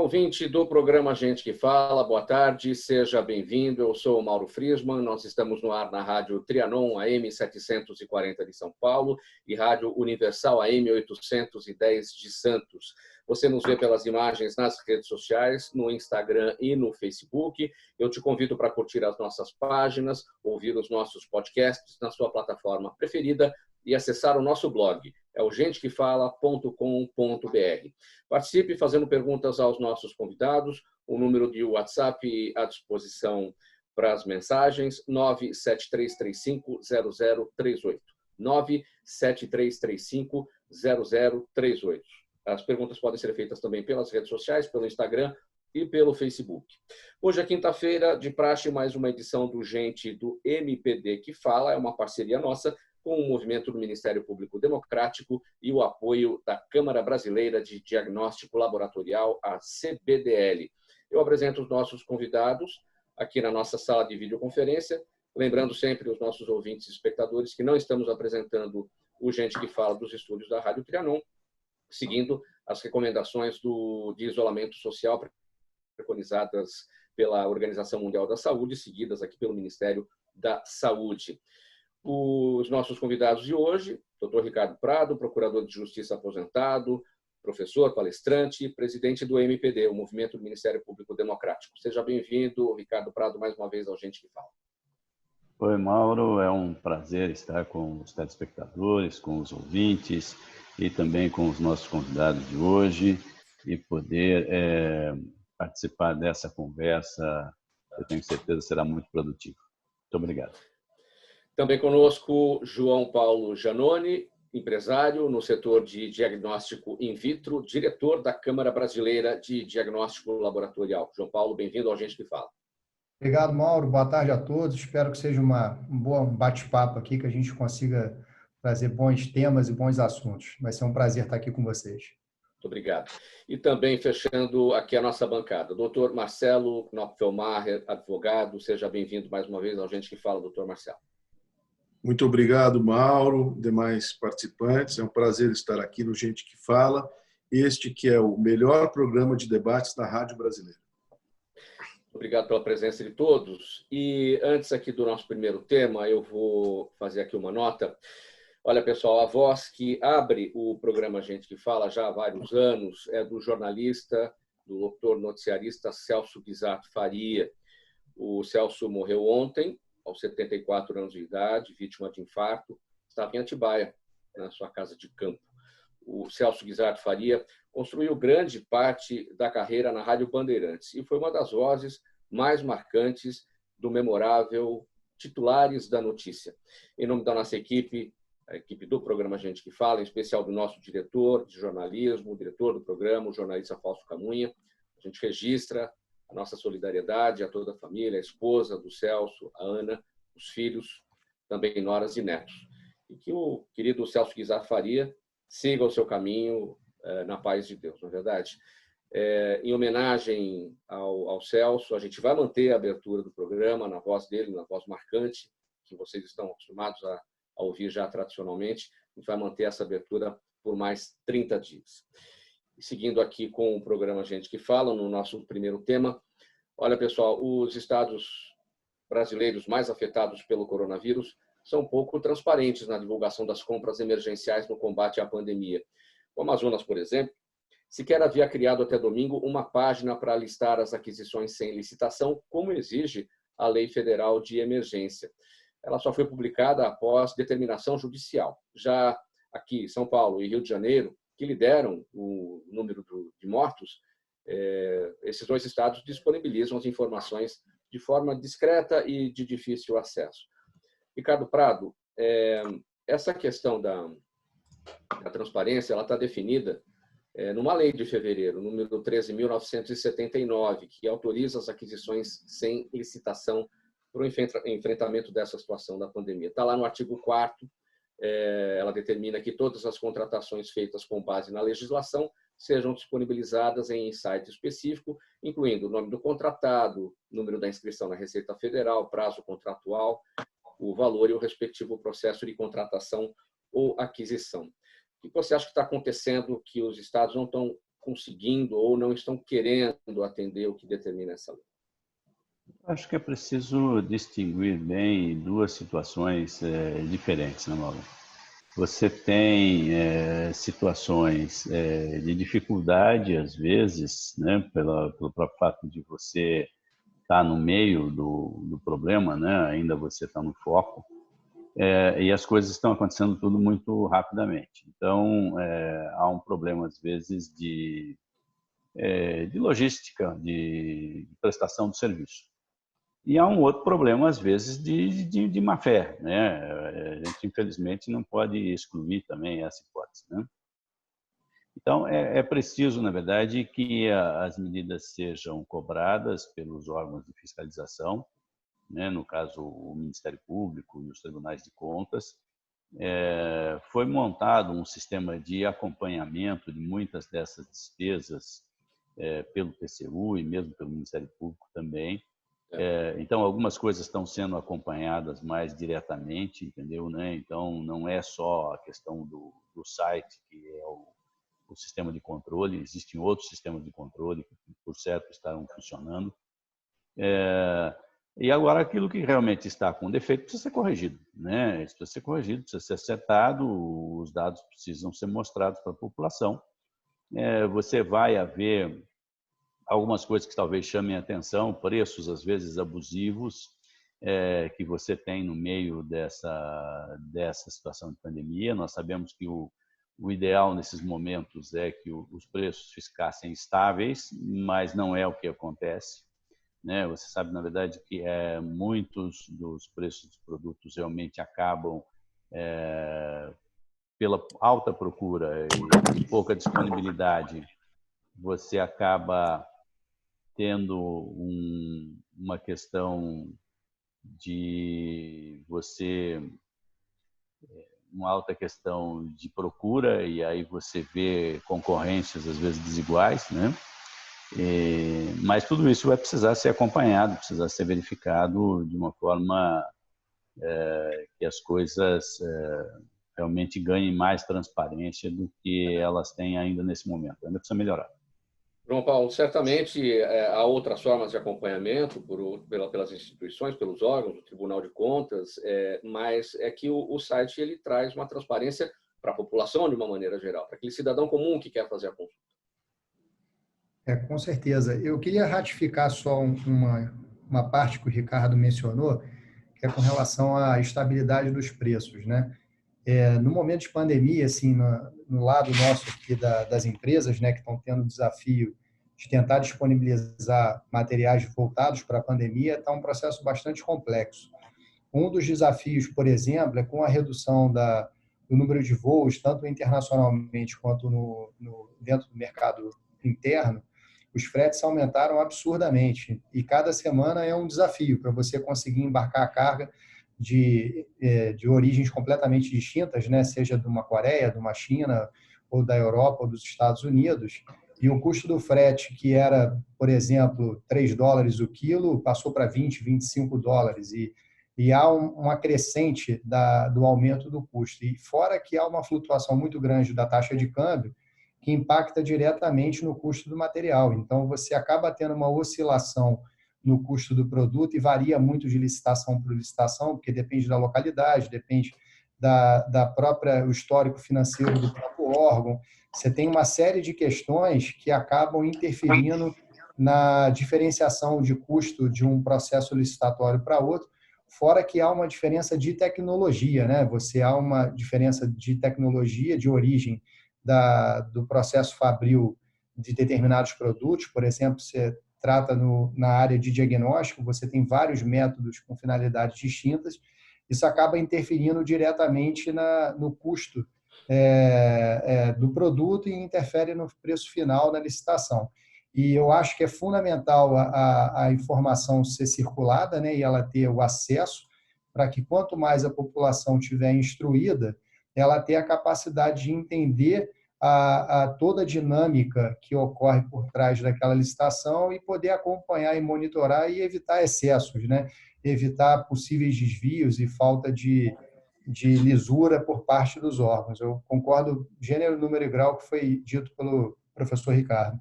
ouvinte do programa Gente que Fala, boa tarde, seja bem-vindo. Eu sou o Mauro Friesman, nós estamos no ar na Rádio Trianon, AM 740 de São Paulo e Rádio Universal, AM 810 de Santos. Você nos vê pelas imagens nas redes sociais, no Instagram e no Facebook. Eu te convido para curtir as nossas páginas, ouvir os nossos podcasts na sua plataforma preferida e acessar o nosso blog, é o gentequefala.com.br. Participe fazendo perguntas aos nossos convidados, o número de WhatsApp à disposição para as mensagens, 973350038. 973350038. As perguntas podem ser feitas também pelas redes sociais, pelo Instagram e pelo Facebook. Hoje é quinta-feira, de praxe, mais uma edição do Gente do MPD que Fala, é uma parceria nossa com o movimento do Ministério Público Democrático e o apoio da Câmara Brasileira de Diagnóstico Laboratorial, a CBDL. Eu apresento os nossos convidados aqui na nossa sala de videoconferência, lembrando sempre os nossos ouvintes e espectadores que não estamos apresentando o Gente que Fala dos estúdios da Rádio Trianon, seguindo as recomendações de isolamento social preconizadas pela Organização Mundial da Saúde, seguidas aqui pelo Ministério da Saúde. Os nossos convidados de hoje, Dr. Ricardo Prado, procurador de Justiça aposentado, professor, palestrante e presidente do MPD, o Movimento do Ministério Público Democrático. Seja bem-vindo, Ricardo Prado, mais uma vez ao Gente que Fala. Oi, Mauro, é um prazer estar com os telespectadores, com os ouvintes e também com os nossos convidados de hoje e poder participar dessa conversa, eu tenho certeza será muito produtiva. Muito obrigado. Também conosco João Paulo Giannoni, empresário no setor de diagnóstico in vitro, diretor da Câmara Brasileira de Diagnóstico Laboratorial. João Paulo, bem-vindo ao Gente que Fala. Obrigado, Mauro. Boa tarde a todos. Espero que seja um bom bate-papo aqui, que a gente consiga trazer bons temas e bons assuntos. Vai ser um prazer estar aqui com vocês. Muito obrigado. E também fechando aqui a nossa bancada, Dr. Marcelo Knopfelmacher, advogado. Seja bem-vindo mais uma vez ao Gente que Fala, Dr. Marcelo. Muito obrigado, Mauro, demais participantes. É um prazer estar aqui no Gente que Fala, este que é o melhor programa de debates da Rádio Brasileira. Obrigado pela presença de todos. E antes aqui do nosso primeiro tema, eu vou fazer aqui uma nota. Olha, pessoal, a voz que abre o programa Gente que Fala já há vários anos é do jornalista, do locutor noticiarista Celso Guizato Faria. O Celso morreu ontem, aos 74 anos de idade, vítima de infarto, estava em Atibaia, na sua casa de campo. O Celso Guizato Faria construiu grande parte da carreira na Rádio Bandeirantes e foi uma das vozes mais marcantes do memorável Titulares da Notícia. Em nome da nossa equipe, a equipe do programa Gente que Fala, em especial do nosso diretor de jornalismo, o diretor do programa, o jornalista Fausto Camunha, a gente registra a nossa solidariedade a toda a família, a esposa do Celso, a Ana, os filhos, também noras e netos. E que o querido Celso Guizato Faria siga o seu caminho na paz de Deus, não é verdade? Em homenagem ao Celso, a gente vai manter a abertura do programa na voz dele, na voz marcante, que vocês estão acostumados a ouvir já tradicionalmente. A gente vai manter essa abertura por mais 30 dias. E seguindo aqui com o programa Gente que Fala, no nosso primeiro tema, olha, pessoal, os estados brasileiros mais afetados pelo coronavírus são pouco transparentes na divulgação das compras emergenciais no combate à pandemia. O Amazonas, por exemplo, sequer havia criado até domingo uma página para listar as aquisições sem licitação, como exige a Lei Federal de Emergência. Ela só foi publicada após determinação judicial. Já aqui, São Paulo e Rio de Janeiro, que lideram o número de mortos, esses dois estados disponibilizam as informações de forma discreta e de difícil acesso. Ricardo Prado, essa questão da transparência ela está definida numa lei de fevereiro, número 13.979, que autoriza as aquisições sem licitação para o enfrentamento dessa situação da pandemia. Está lá no artigo 4º, ela determina que todas as contratações feitas com base na legislação sejam disponibilizadas em site específico, incluindo o nome do contratado, número da inscrição na Receita Federal, prazo contratual, o valor e o respectivo processo de contratação ou aquisição. O que você acha que está acontecendo que os estados não estão conseguindo ou não estão querendo atender o que determina essa lei? Acho que é preciso distinguir bem duas situações diferentes, né, Mauro? Você tem situações de dificuldade, às vezes, né, pelo próprio fato de você estar no meio do problema, né, ainda você está no foco, e as coisas estão acontecendo tudo muito rapidamente. Então, há um problema, às vezes, de logística, de prestação de serviço. E há um outro problema, às vezes, de má fé, né? A gente, infelizmente, não pode excluir também essa hipótese, né? Então, é preciso, na verdade, que as medidas sejam cobradas pelos órgãos de fiscalização, né? No caso, o Ministério Público e os tribunais de contas. Foi montado um sistema de acompanhamento de muitas dessas despesas pelo TCU e mesmo pelo Ministério Público também. Então, algumas coisas estão sendo acompanhadas mais diretamente, entendeu? Né? Então, não é só a questão do site, que é o sistema de controle, existem outros sistemas de controle que, por certo, estarão funcionando. E agora, aquilo que realmente está com defeito precisa ser corrigido, né? Isso precisa ser corrigido, precisa ser acertado, os dados precisam ser mostrados para a população. Você vai haver algumas coisas que talvez chamem a atenção, preços às vezes abusivos que você tem no meio dessa situação de pandemia. Nós sabemos que o ideal nesses momentos é que os preços ficassem estáveis, mas não é o que acontece, né? Você sabe, na verdade, que muitos dos preços dos produtos realmente acabam pela alta procura e pouca disponibilidade. Você acaba tendo uma questão de uma alta questão de procura, e aí você vê concorrências às vezes desiguais, né? Mas tudo isso vai precisar ser acompanhado, precisar ser verificado de uma forma que as coisas realmente ganhem mais transparência do que elas têm ainda nesse momento. Ainda precisa melhorar. João Paulo, certamente há outras formas de acompanhamento pelas instituições, pelos órgãos, o Tribunal de Contas, mas é que o site ele traz uma transparência para a população de uma maneira geral, para aquele cidadão comum que quer fazer a consulta. Com certeza. Eu queria ratificar só uma parte que o Ricardo mencionou, que é com relação à estabilidade dos preços, né? No momento de pandemia, assim, no lado nosso aqui das empresas, né, que estão tendo o desafio de tentar disponibilizar materiais voltados para a pandemia, está um processo bastante complexo. Um dos desafios, por exemplo, é com a redução do número de voos, tanto internacionalmente quanto dentro do mercado interno, os fretes aumentaram absurdamente. E cada semana é um desafio para você conseguir embarcar a carga de origens completamente distintas, né? Seja de uma Coreia, de uma China, ou da Europa, ou dos Estados Unidos. E o custo do frete, que era, por exemplo, $3 o quilo, passou para 20, 25 dólares. E há uma crescente do aumento do custo. E fora que há uma flutuação muito grande da taxa de câmbio, que impacta diretamente no custo do material. Então, você acaba tendo uma oscilação no custo do produto e varia muito de licitação para licitação, porque depende da localidade, depende da própria histórico financeiro do próprio órgão. Você tem uma série de questões que acabam interferindo na diferenciação de custo de um processo licitatório para outro, fora que há uma diferença de tecnologia, né? Há uma diferença de tecnologia, de origem do processo fabril de determinados produtos. Por exemplo, você trata na área de diagnóstico, você tem vários métodos com finalidades distintas. Isso acaba interferindo diretamente no custo do produto e interfere no preço final na licitação. E eu acho que é fundamental a informação ser circulada, né, e ela ter o acesso, para que quanto mais a população tiver instruída, ela ter a capacidade de entender toda a dinâmica que ocorre por trás daquela licitação e poder acompanhar e monitorar e evitar excessos, né? Evitar possíveis desvios e falta de lisura por parte dos órgãos. Eu concordo gênero, número e grau que foi dito pelo professor Ricardo.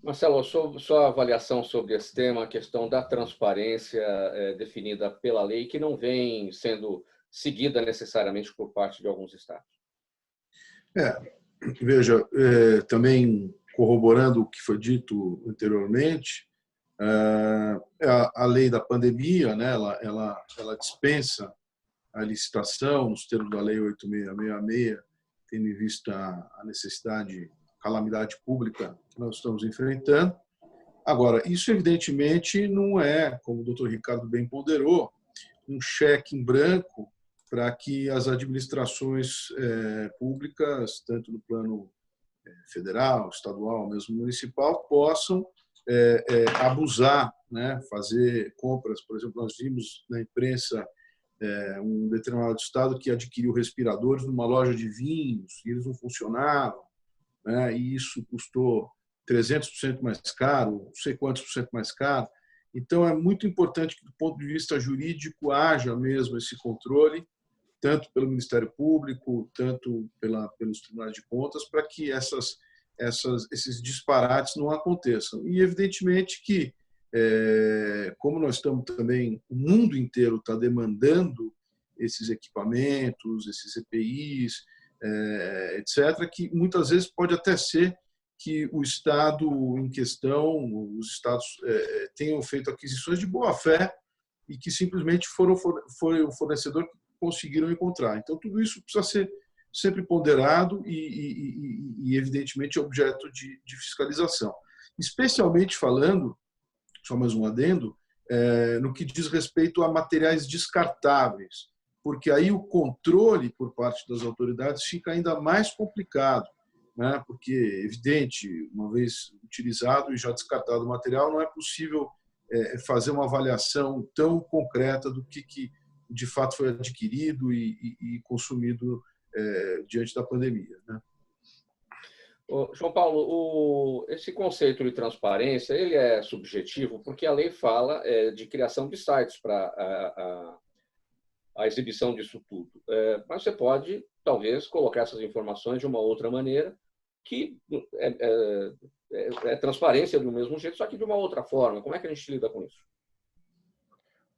Marcelo, sua avaliação sobre esse tema, a questão da transparência definida pela lei, que não vem sendo seguida necessariamente por parte de alguns estados. Veja, também corroborando o que foi dito anteriormente, a lei da pandemia, né, ela dispensa a licitação nos termos da lei 8666, tendo em vista a necessidade, calamidade pública que nós estamos enfrentando. Agora, isso evidentemente não é, como o doutor Ricardo bem ponderou, um cheque em branco para que as administrações públicas, tanto no plano federal, estadual, mesmo municipal, possam abusar, né? Fazer compras. Por exemplo, nós vimos na imprensa um determinado estado que adquiriu respiradores numa loja de vinhos e eles não funcionavam, né? E isso custou 300% mais caro, não sei quantos por cento mais caro. Então, é muito importante que, do ponto de vista jurídico, haja mesmo esse controle, tanto pelo Ministério Público, tanto pelos tribunais de contas, para que esses disparates não aconteçam. E, evidentemente, que, como nós estamos também, o mundo inteiro está demandando esses equipamentos, esses EPIs, etc., que muitas vezes pode até ser que o Estado em questão, os Estados tenham feito aquisições de boa fé e que simplesmente foi o fornecedor que conseguiram encontrar. Então, tudo isso precisa ser sempre ponderado e evidentemente, objeto de fiscalização. Especialmente falando, só mais um adendo, no que diz respeito a materiais descartáveis, porque aí o controle por parte das autoridades fica ainda mais complicado, né? Porque, evidente, uma vez utilizado e já descartado o material, não é possível fazer uma avaliação tão concreta do que de fato foi adquirido e consumido diante da pandemia, né? João Paulo, esse conceito de transparência ele é subjetivo porque a lei fala de criação de sites para a exibição disso tudo. Mas você pode, talvez, colocar essas informações de uma outra maneira que é transparência do mesmo jeito, só que de uma outra forma. Como é que a gente lida com isso?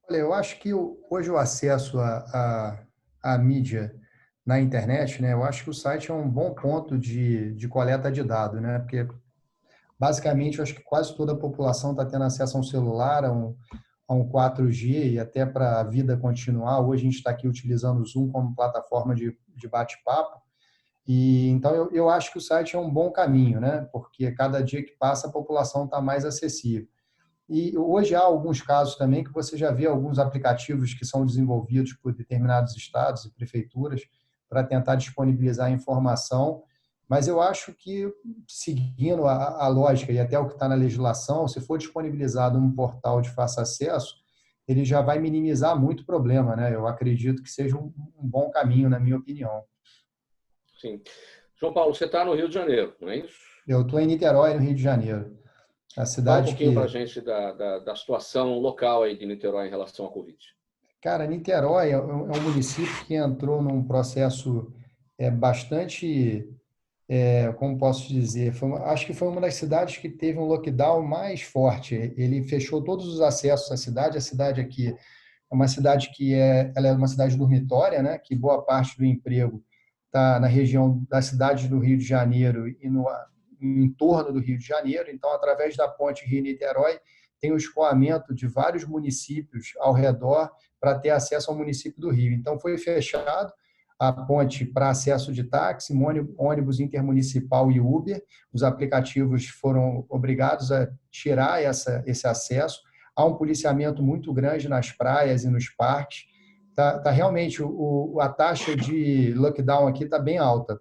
Olha, eu acho que hoje o acesso à mídia na internet, né, eu acho que o site é um bom ponto de coleta de dados, né, porque basicamente eu acho que quase toda a população está tendo acesso a um celular, a um 4G e até para a vida continuar. Hoje a gente está aqui utilizando o Zoom como plataforma de bate-papo. E então eu acho que o site é um bom caminho, né, porque cada dia que passa a população está mais acessível. E hoje há alguns casos também que você já vê alguns aplicativos que são desenvolvidos por determinados estados e prefeituras para tentar disponibilizar informação, mas eu acho que, seguindo a lógica e até o que está na legislação, se for disponibilizado um portal de fácil acesso, ele já vai minimizar muito o problema, né? Eu acredito que seja um bom caminho, na minha opinião. Sim. João Paulo, você está no Rio de Janeiro, não é isso? Eu estou em Niterói, no Rio de Janeiro. A cidade Fala um pouquinho para a gente da situação local aí de Niterói em relação à Covid. Cara, Niterói é um município que entrou num processo bastante, como posso dizer, acho que foi uma das cidades que teve um lockdown mais forte. Ele fechou todos os acessos à cidade. A cidade aqui é uma cidade ela é uma cidade dormitória, né? Que boa parte do emprego está na região da cidade do Rio de Janeiro e no entorno do Rio de Janeiro. Então, através da ponte Rio-Niterói, tem o escoamento de vários municípios ao redor para ter acesso ao município do Rio. Então, foi fechado a ponte para acesso de táxi, ônibus intermunicipal e Uber. Os aplicativos foram obrigados a tirar esse acesso. Há um policiamento muito grande nas praias e nos parques. Realmente, a taxa de lockdown aqui está bem alta,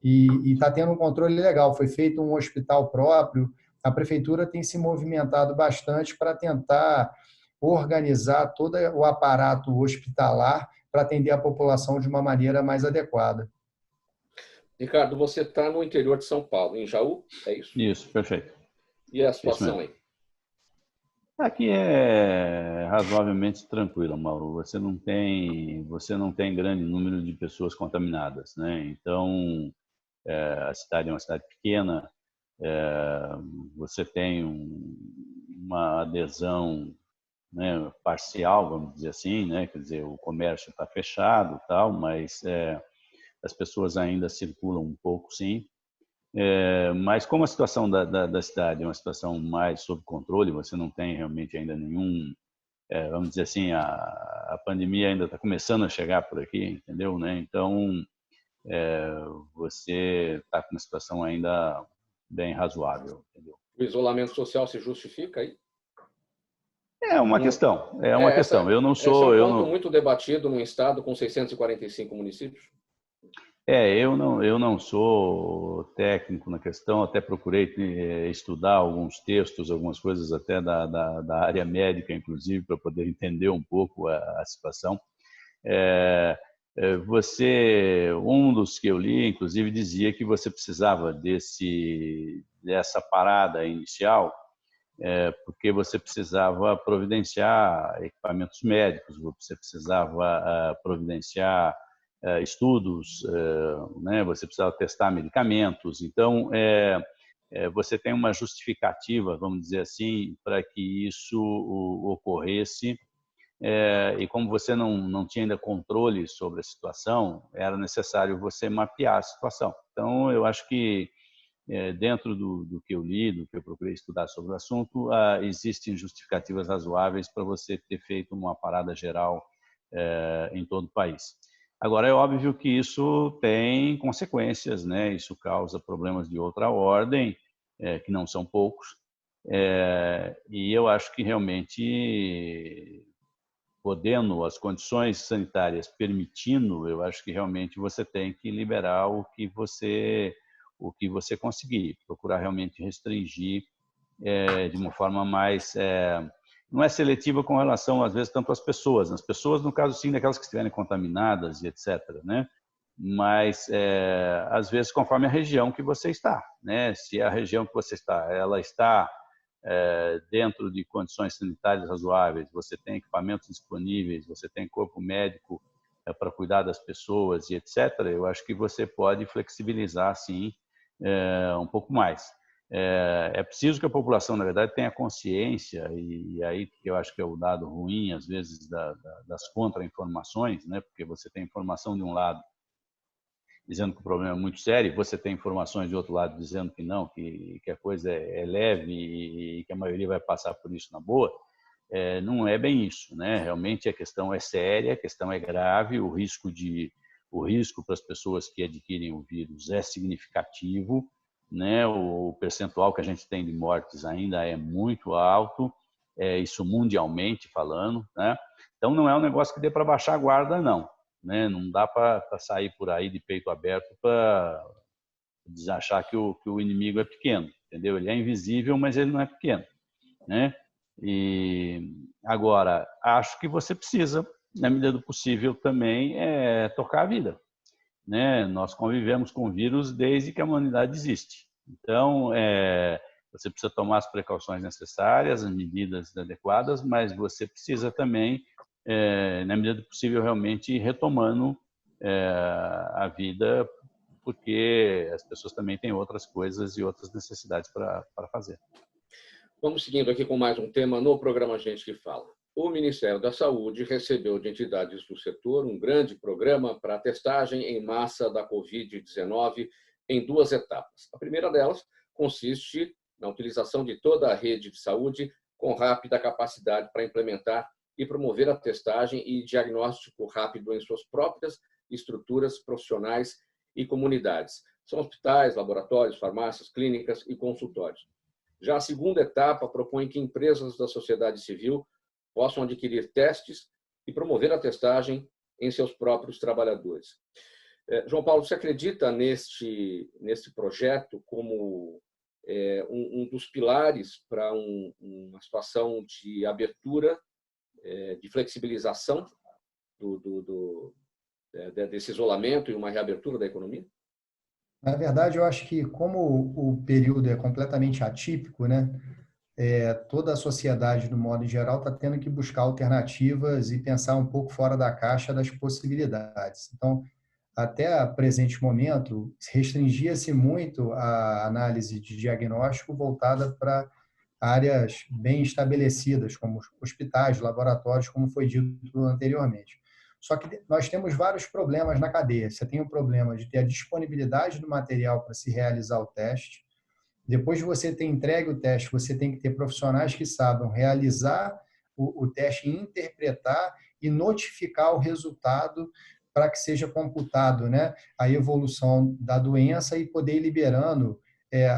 e está tendo um controle legal. Foi feito um hospital próprio. A prefeitura tem se movimentado bastante para tentar organizar todo o aparato hospitalar para atender a população de uma maneira mais adequada. Ricardo, você está no interior de São Paulo, em Jaú, é isso? Isso, perfeito. E a situação aí? Aqui é razoavelmente tranquilo, Mauro. Você não tem grande número de pessoas contaminadas, né? Então, a cidade é uma cidade pequena, você tem uma adesão, né, parcial, vamos dizer assim, né? Quer dizer, o comércio está fechado, tal, mas as pessoas ainda circulam um pouco, sim. Mas como a situação da cidade é uma situação mais sob controle, você não tem realmente ainda nenhum, vamos dizer assim, a pandemia ainda está começando a chegar por aqui, entendeu, né? Então, você está com uma situação ainda bem razoável, entendeu? O isolamento social se justifica aí? É uma questão, é uma questão. Eu não Esse é sou... um ponto muito debatido num estado com 645 municípios. Eu não sou técnico na questão, até procurei estudar alguns textos, algumas coisas até da área médica, inclusive, para poder entender um pouco a situação. Um dos que eu li, inclusive, dizia que você precisava dessa parada inicial, porque você precisava providenciar equipamentos médicos, você precisava providenciar estudos, né? Você precisava testar medicamentos. Então, você tem uma justificativa, vamos dizer assim, para que isso ocorresse. E como você não tinha ainda controle sobre a situação, era necessário você mapear a situação. Então, eu acho que dentro do que eu li, do que eu procurei estudar sobre o assunto, existem justificativas razoáveis para você ter feito uma parada geral em todo o país. Agora, é óbvio que isso tem consequências, né? Isso causa problemas de outra ordem, que não são poucos, e eu acho que realmente, podendo, as condições sanitárias permitindo, eu acho que realmente você tem que liberar o que você conseguir, procurar realmente restringir de uma forma mais... não é seletiva com relação, às vezes, tanto às pessoas. As pessoas, no caso, sim, daquelas que estiverem contaminadas e etc., né? Mas, às vezes, conforme a região que você está, né? Se a região que você está, ela está dentro de condições sanitárias razoáveis, você tem equipamentos disponíveis, você tem corpo médico para cuidar das pessoas e etc., eu acho que você pode flexibilizar, sim, um pouco mais. É preciso que a população, na verdade, tenha consciência, e aí que eu acho que é o dado ruim, às vezes, das contra-informações, né? Porque você tem informação de um lado dizendo que o problema é muito sério, você tem informações de outro lado dizendo que não, que a coisa é leve e que a maioria vai passar por isso na boa. Não é bem isso, né? Realmente a questão é séria, a questão é grave, o risco para as pessoas que adquirem o vírus é significativo, né? O percentual que a gente tem de mortes ainda é muito alto, isso mundialmente falando, né? Então não é um negócio que dê para baixar a guarda, não, né? Não dá para sair por aí de peito aberto para achar que o inimigo é pequeno, entendeu? Ele é invisível, mas ele não é pequeno, né? E agora, acho que você precisa, na medida do possível, também tocar a vida, né? Nós convivemos com o vírus desde que a humanidade existe. Então, você precisa tomar as precauções necessárias, as medidas adequadas, mas você precisa também, na medida do possível, realmente ir retomando a vida, porque as pessoas também têm outras coisas e outras necessidades para fazer. Vamos seguindo aqui com mais um tema no programa Gente que Fala. O Ministério da Saúde recebeu de entidades do setor um grande programa para testagem em massa da Covid-19 em 2 etapas. A primeira delas consiste na utilização de toda a rede de saúde com rápida capacidade para implementar e promover a testagem e diagnóstico rápido em suas próprias estruturas profissionais e comunidades. São hospitais, laboratórios, farmácias, clínicas e consultórios. Já a segunda etapa propõe que empresas da sociedade civil possam adquirir testes e promover a testagem em seus próprios trabalhadores. João Paulo, você acredita neste projeto como um dos pilares para uma situação de abertura, de flexibilização desse isolamento e uma reabertura da economia? Na verdade, eu acho que como o período é completamente atípico, né? Toda a sociedade, no modo geral, está tendo que buscar alternativas e pensar um pouco fora da caixa das possibilidades. Então, até o presente momento, restringia-se muito a análise de diagnóstico voltada para áreas bem estabelecidas, como hospitais, laboratórios, como foi dito anteriormente. Só que nós temos vários problemas na cadeia. Você tem o problema de ter a disponibilidade do material para se realizar o teste. Depois de você ter entregue o teste, você tem que ter profissionais que saibam realizar o teste, interpretar e notificar o resultado para que seja computado, né, a evolução da doença e poder ir liberando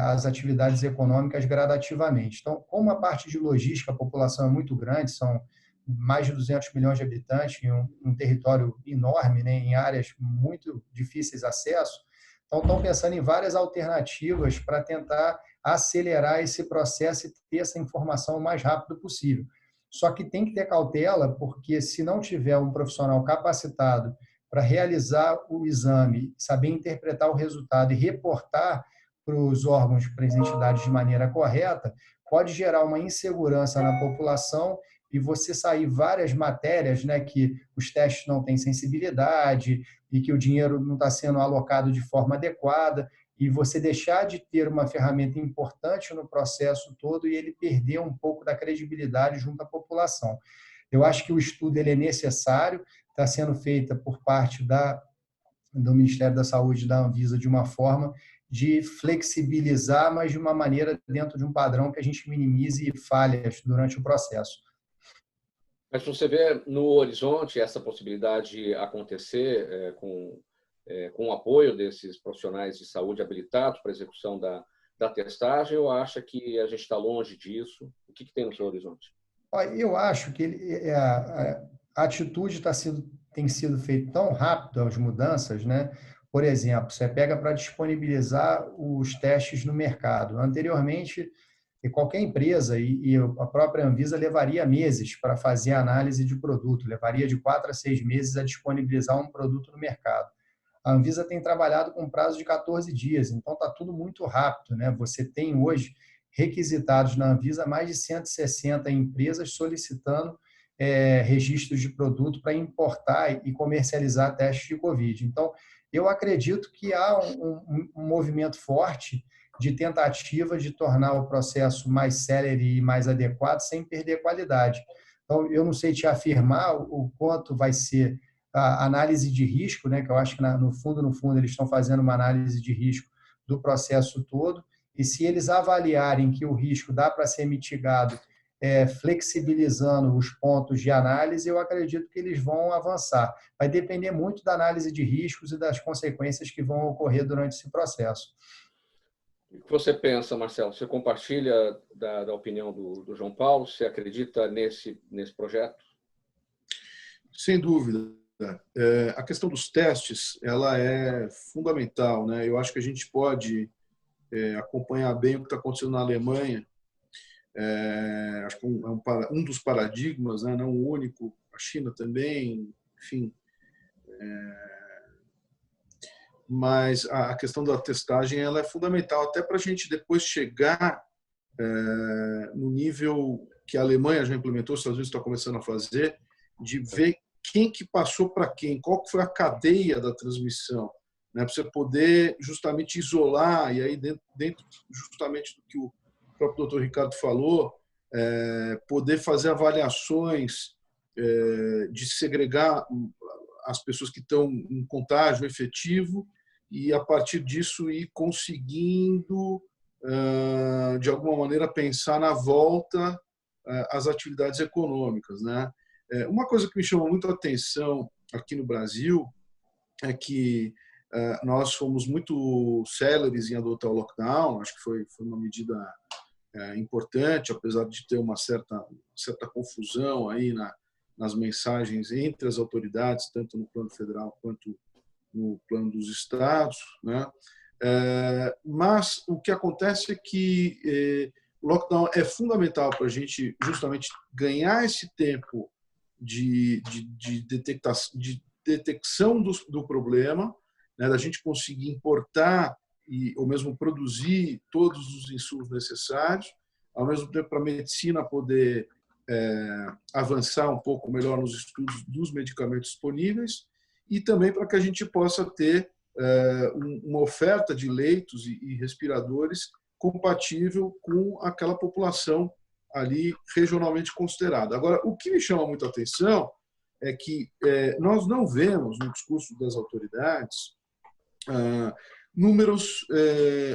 as atividades econômicas gradativamente. Então, como a parte de logística, a população é muito grande, são mais de 200 milhões de habitantes em um território enorme, né, em áreas muito difíceis de acesso, então estão pensando em várias alternativas para tentar acelerar esse processo e ter essa informação o mais rápido possível. Só que tem que ter cautela, porque se não tiver um profissional capacitado para realizar o exame, saber interpretar o resultado e reportar para os órgãos, para as entidades de maneira correta, pode gerar uma insegurança na população e você sair várias matérias, né, que os testes não têm sensibilidade e que o dinheiro não está sendo alocado de forma adequada, e você deixar de ter uma ferramenta importante no processo todo e ele perder um pouco da credibilidade junto à população. Eu acho que o estudo ele é necessário, está sendo feito por parte do Ministério da Saúde e da Anvisa de uma forma de flexibilizar, mas de uma maneira dentro de um padrão que a gente minimize falhas durante o processo. Mas você vê no horizonte essa possibilidade acontecer com o apoio desses profissionais de saúde habilitados para a execução da testagem, ou acha que a gente está longe disso? O que tem no seu horizonte? Eu acho que a atitude tem sido feita tão rápido, as mudanças, né? Por exemplo, você pega para disponibilizar os testes no mercado. Anteriormente, qualquer empresa e a própria Anvisa levaria meses para fazer a análise de produto, levaria de 4 a 6 meses a disponibilizar um produto no mercado. A Anvisa tem trabalhado com prazo de 14 dias, então está tudo muito rápido, né? Você tem hoje requisitados na Anvisa mais de 160 empresas solicitando registros de produto para importar e comercializar testes de Covid. Então, eu acredito que há um movimento forte de tentativa de tornar o processo mais célere e mais adequado sem perder qualidade. Então, eu não sei te afirmar o quanto vai ser a análise de risco, né, que eu acho que no fundo, eles estão fazendo uma análise de risco do processo todo, e se eles avaliarem que o risco dá para ser mitigado flexibilizando os pontos de análise, eu acredito que eles vão avançar. Vai depender muito da análise de riscos e das consequências que vão ocorrer durante esse processo. O que você pensa, Marcelo? Você compartilha da opinião do João Paulo? Você acredita nesse projeto? Sem dúvida. A questão dos testes, ela é fundamental, né? Eu acho que a gente pode acompanhar bem o que está acontecendo na Alemanha. Acho que um dos paradigmas, né? Não o único. A China também, enfim. Mas a questão da testagem ela é fundamental, até para a gente depois chegar no nível que a Alemanha já implementou, os Estados Unidos estão começando a fazer, de ver quem que passou para quem, qual que foi a cadeia da transmissão, né? Para você poder justamente isolar, e aí dentro justamente do que o próprio doutor Ricardo falou, poder fazer avaliações de segregar as pessoas que estão em contágio efetivo e, a partir disso, ir conseguindo, de alguma maneira, pensar na volta às atividades econômicas, né? Uma coisa que me chamou muito a atenção aqui no Brasil é que nós fomos muito céleres em adotar o lockdown. Acho que foi uma medida importante, apesar de ter uma certa confusão aí nas mensagens entre as autoridades, tanto no plano federal quanto no plano dos estados, né? Mas o que acontece é que o lockdown é fundamental para a gente justamente ganhar esse tempo de detecção do problema, né? Da gente conseguir importar ou mesmo produzir todos os insumos necessários, ao mesmo tempo para a medicina poder avançar um pouco melhor nos estudos dos medicamentos disponíveis e também para que a gente possa ter uma oferta de leitos e respiradores compatível com aquela população ali regionalmente considerada. Agora, o que me chama muita atenção é que nós não vemos no discurso das autoridades números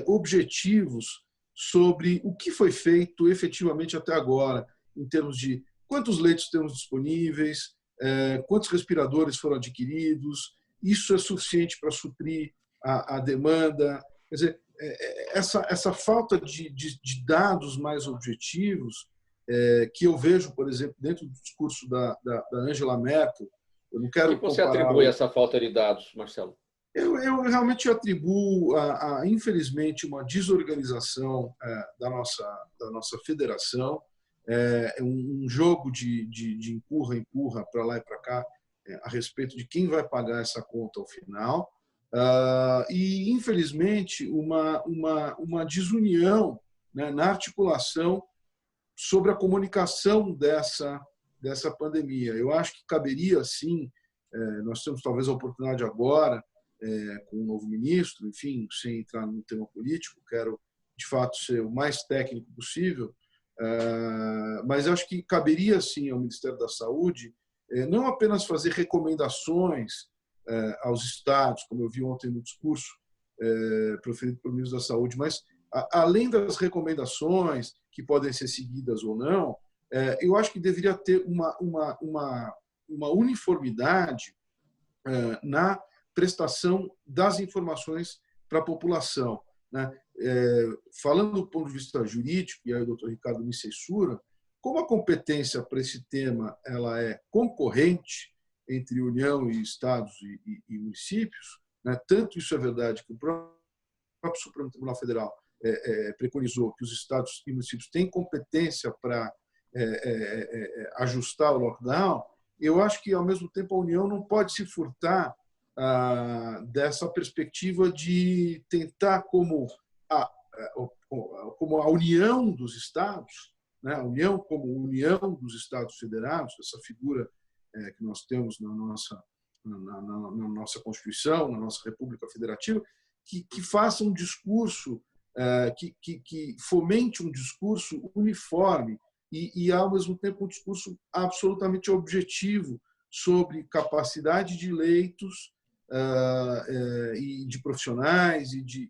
objetivos sobre o que foi feito efetivamente até agora, em termos de quantos leitos temos disponíveis, quantos respiradores foram adquiridos, isso é suficiente para suprir a demanda. Quer dizer, essa falta de dados mais objetivos, que eu vejo, por exemplo, dentro do discurso da Angela Merkel, eu não quero comparar... O que você atribui a essa falta de dados, Marcelo? Eu realmente atribuo, infelizmente, uma desorganização da nossa federação, um jogo de empurra para lá e para cá, a respeito de quem vai pagar essa conta ao final, e, infelizmente, uma desunião, né, na articulação sobre a comunicação dessa pandemia. Eu acho que caberia, sim, nós temos talvez a oportunidade agora, com um novo ministro, enfim, sem entrar no tema político, quero, de fato, ser o mais técnico possível, mas acho que caberia, sim, ao Ministério da Saúde não apenas fazer recomendações aos estados, como eu vi ontem no discurso proferido pelo ministro da Saúde, mas, além das recomendações, que podem ser seguidas ou não, eu acho que deveria ter uma uniformidade na prestação das informações para a população, né? Falando do ponto de vista jurídico, e aí o doutor Ricardo me censura, como a competência para esse tema ela é concorrente entre União e Estados e municípios, né? Tanto isso é verdade que o próprio Supremo Tribunal Federal preconizou que os estados e municípios têm competência para ajustar o lockdown. Eu acho que, ao mesmo tempo, a União não pode se furtar dessa perspectiva de tentar, como a união dos estados, né? A União como União dos Estados Federados, essa figura que nós temos na nossa Constituição, na nossa República Federativa, que faça um discurso, que fomente um discurso uniforme e, ao mesmo tempo, um discurso absolutamente objetivo sobre capacidade de leitos e de profissionais e de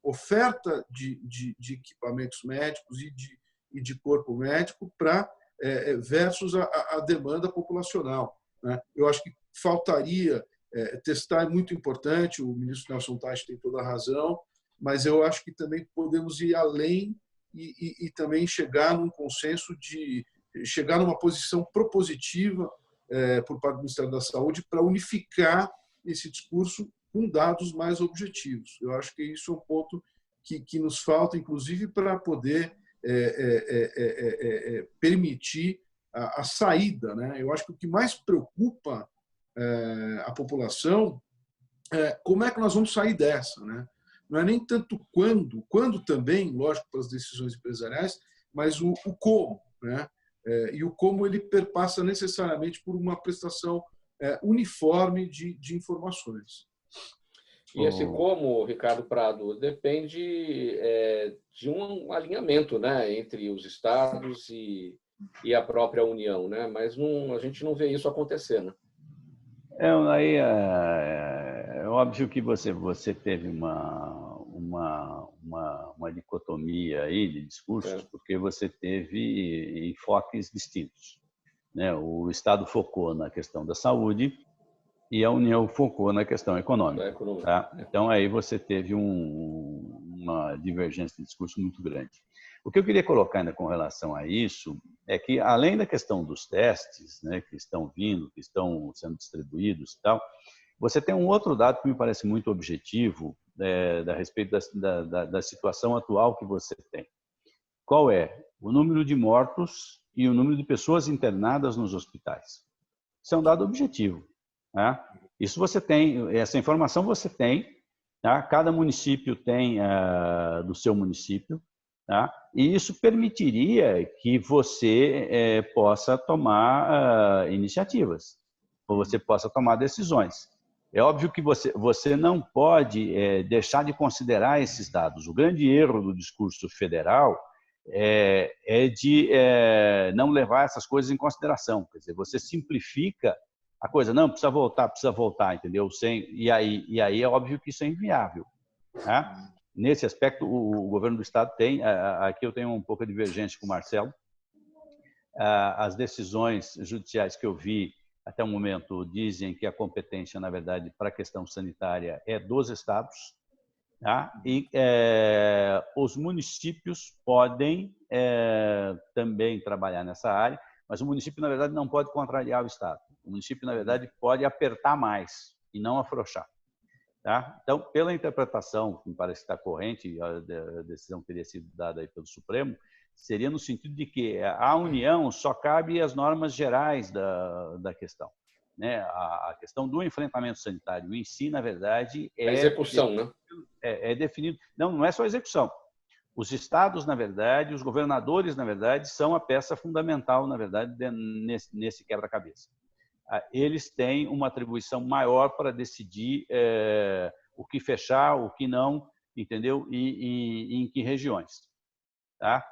oferta de equipamentos médicos e de corpo médico versus a demanda populacional, né? Eu acho que faltaria testar, é muito importante, o ministro Nelson Teich tem toda a razão, mas eu acho que também podemos ir além e também chegar num consenso chegar numa posição propositiva por parte do Ministério da Saúde para unificar esse discurso com dados mais objetivos. Eu acho que isso é um ponto que nos falta, inclusive, para poder permitir a saída, né? Eu acho que o que mais preocupa a população é como é que nós vamos sair dessa, né? Não é nem tanto quando também, lógico, para as decisões empresariais, mas o como, né? E o como ele perpassa necessariamente por uma prestação uniforme de informações. E esse como, Ricardo Prado, depende de um alinhamento, né, entre os estados e a própria União, né? Mas a gente não vê isso acontecer, né? Aí é óbvio que você teve uma dicotomia aí de discursos, porque você teve enfoques distintos, né? O Estado focou na questão da saúde e a União focou na questão econômica. Tá? Então, aí você teve uma divergência de discurso muito grande. O que eu queria colocar ainda com relação a isso é que, além da questão dos testes, né, que estão vindo, que estão sendo distribuídos e tal, você tem um outro dado que me parece muito objetivo a respeito da situação atual que você tem. Qual é? O número de mortos e o número de pessoas internadas nos hospitais. Isso é um dado objetivo. Tá? Isso você tem, essa informação você tem, tá? Cada município tem do seu município, tá? E isso permitiria que você possa tomar iniciativas, ou você possa tomar decisões. É óbvio que você não pode deixar de considerar esses dados. O grande erro do discurso federal é de não levar essas coisas em consideração. Quer dizer, você simplifica a coisa. Não, precisa voltar, entendeu? E aí é óbvio que isso é inviável. Tá? Nesse aspecto, o governo do Estado tem... Aqui eu tenho um pouco de divergência com o Marcelo. As decisões judiciais que eu vi até o momento dizem que a competência, na verdade, para a questão sanitária é dos estados, tá? E os municípios podem também trabalhar nessa área, mas o município, na verdade, não pode contrariar o estado. O município, na verdade, pode apertar mais e não afrouxar. Tá? Então, pela interpretação, que me parece que está corrente, a decisão teria sido dada aí pelo Supremo, seria no sentido de que a União só cabe as normas gerais da questão. Né? A questão do enfrentamento sanitário em si, na verdade, a execução, né? É definido. Não é só a execução. Os estados, na verdade, os governadores, na verdade, são a peça fundamental, na verdade, nesse quebra-cabeça. Eles têm uma atribuição maior para decidir o que fechar, o que não, entendeu? E em que regiões. Tá?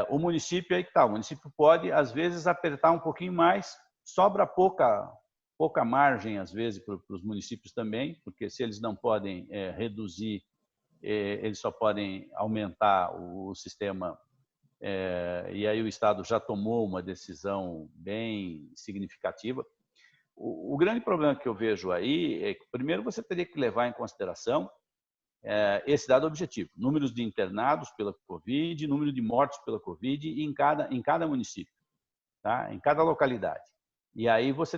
O município aí que tá. O município pode, às vezes, apertar um pouquinho mais, sobra pouca margem, às vezes, para os municípios também, porque se eles não podem reduzir, eles só podem aumentar o sistema. E aí o Estado já tomou uma decisão bem significativa. O grande problema que eu vejo aí é que, primeiro, você teria que levar em consideração esse dado objetivo: números de internados pela Covid, número de mortes pela Covid em cada município, tá? Em cada localidade. E aí você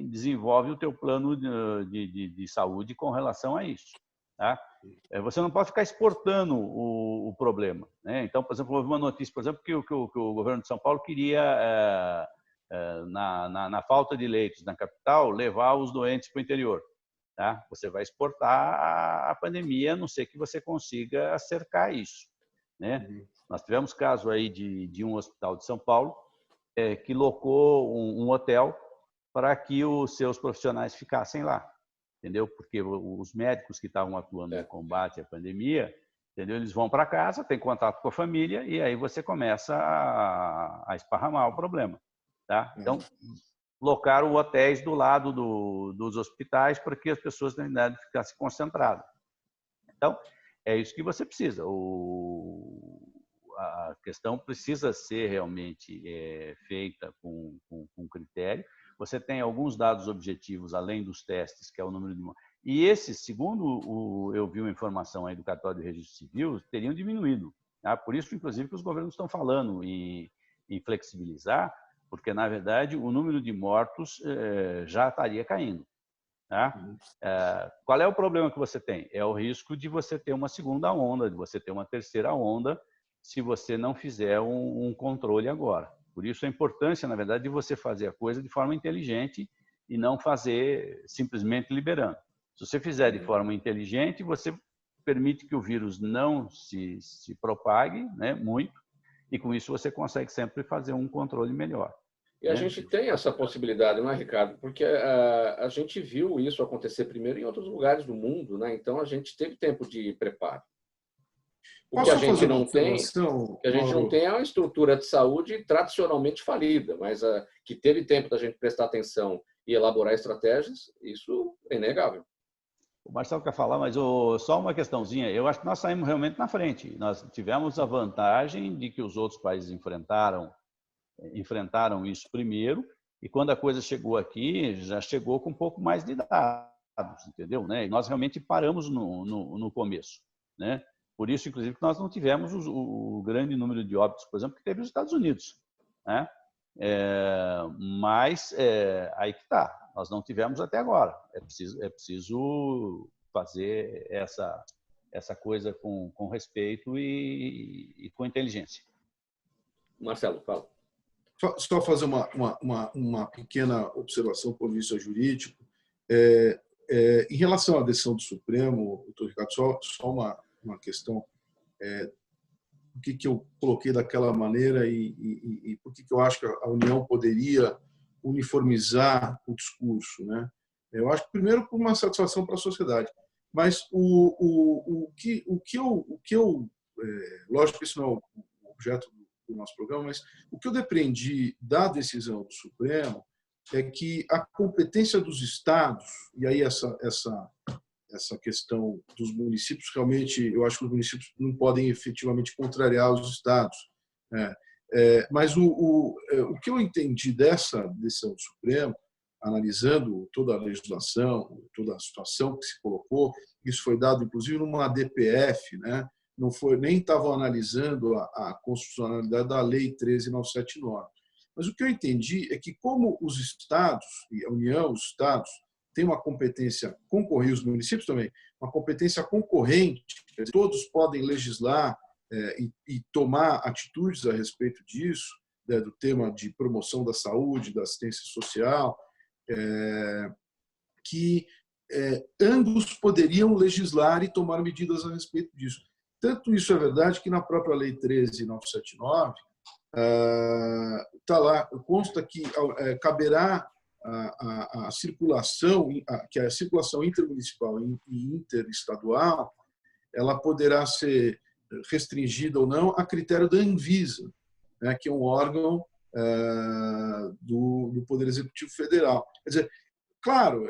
desenvolve o teu plano de saúde com relação a isso. Tá? Você não pode ficar exportando o problema. Né? Então, por exemplo, houve uma notícia, por exemplo, que o governo de São Paulo queria, na falta de leitos na capital, levar os doentes para o interior. Tá? Você vai exportar a pandemia, a não ser que você consiga cercar isso. Né? Nós tivemos caso aí de um hospital de São Paulo que locou um hotel para que os seus profissionais ficassem lá, entendeu? Porque os médicos que estavam atuando no combate à pandemia, entendeu? Eles vão para casa, têm contato com a família e aí você começa a esparramar o problema, tá? Então, locaram hotéis do lado dos hospitais para que as pessoas, na verdade, ficassem concentradas. Então, é isso que você precisa. A questão precisa ser realmente feita com critério. Você tem alguns dados objetivos, além dos testes, que é o número de... E esses, segundo eu vi uma informação aí do cartório de registro civil, teriam diminuído. Tá? Por isso, inclusive, que os governos estão falando em flexibilizar, porque, na verdade, o número de mortos já estaria caindo. Tá? Qual é o problema que você tem? É o risco de você ter uma segunda onda, de você ter uma terceira onda, se você não fizer um controle agora. Por isso a importância, na verdade, de você fazer a coisa de forma inteligente e não fazer simplesmente liberando. Se você fizer de forma inteligente, você permite que o vírus não se propague, né, muito, e com isso você consegue sempre fazer um controle melhor. E a gente tem essa possibilidade, não é, Ricardo? Porque a gente viu isso acontecer primeiro em outros lugares do mundo, né? Então a gente teve tempo de preparo. O que a gente não tem, é uma estrutura de saúde tradicionalmente falida, mas que teve tempo da gente prestar atenção e elaborar estratégias, isso é inegável. O Marcelo quer falar, mas só uma questãozinha. Eu acho que nós saímos realmente na frente. Nós tivemos a vantagem de que os outros países enfrentaram isso primeiro, e quando a coisa chegou aqui, já chegou com um pouco mais de dados, entendeu? Né? E nós realmente paramos no começo, né? Por isso, inclusive, que nós não tivemos o grande número de óbitos, por exemplo, que teve nos Estados Unidos, né? Mas aí que está, nós não tivemos até agora. É preciso fazer essa coisa com respeito e com inteligência. Marcelo, fala. Só fazer uma pequena observação do ponto de vista jurídico. Em relação à decisão do Supremo, doutor Ricardo, só uma questão. Por que eu coloquei daquela maneira e por que eu acho que a União poderia uniformizar o discurso, né? Eu acho que, primeiro, por uma satisfação para a sociedade. Mas lógico que isso não é o objeto do nosso programa, mas o que eu depreendi da decisão do Supremo é que a competência dos estados, e aí essa questão dos municípios, realmente, eu acho que os municípios não podem efetivamente contrariar os estados. Mas o que eu entendi dessa decisão do Supremo, analisando toda a legislação, toda a situação que se colocou, isso foi dado, inclusive, numa DPF, né? Não foi, nem estavam analisando a constitucionalidade da Lei 13.979. Mas o que eu entendi é que, como os estados, e a União, os estados, têm uma competência concorrente, os municípios também, uma competência concorrente, quer dizer, todos podem legislar e tomar atitudes a respeito disso, né, do tema de promoção da saúde, da assistência social, que ambos poderiam legislar e tomar medidas a respeito disso. Tanto isso é verdade que na própria Lei 13.979 está lá, consta que caberá a circulação, que a circulação intermunicipal e interestadual, ela poderá ser restringida ou não a critério da Anvisa, né, que é um órgão do Poder Executivo Federal. Quer dizer, claro,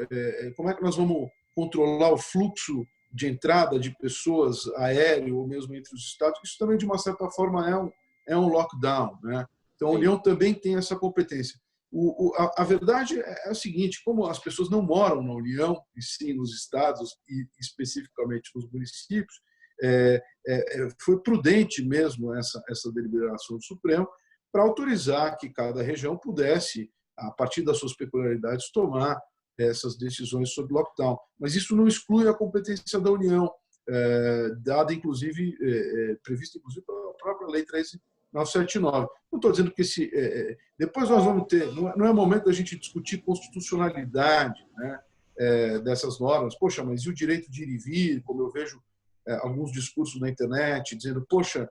como é que nós vamos controlar o fluxo de entrada de pessoas aéreo ou mesmo entre os estados? Isso também, de uma certa forma, é um lockdown, né? Então, a União também tem essa competência. A verdade é o seguinte: como as pessoas não moram na União, e sim nos estados, e especificamente nos municípios, foi prudente mesmo essa deliberação do Supremo para autorizar que cada região pudesse, a partir das suas peculiaridades, tomar essas decisões sobre lockdown. Mas isso não exclui a competência da União, dada, inclusive, prevista inclusive pela própria Lei 13.979. Não estou dizendo que depois nós vamos ter, não é momento da gente discutir constitucionalidade, né, dessas normas. Poxa, mas e o direito de ir e vir? Como eu vejo alguns discursos na internet dizendo, poxa,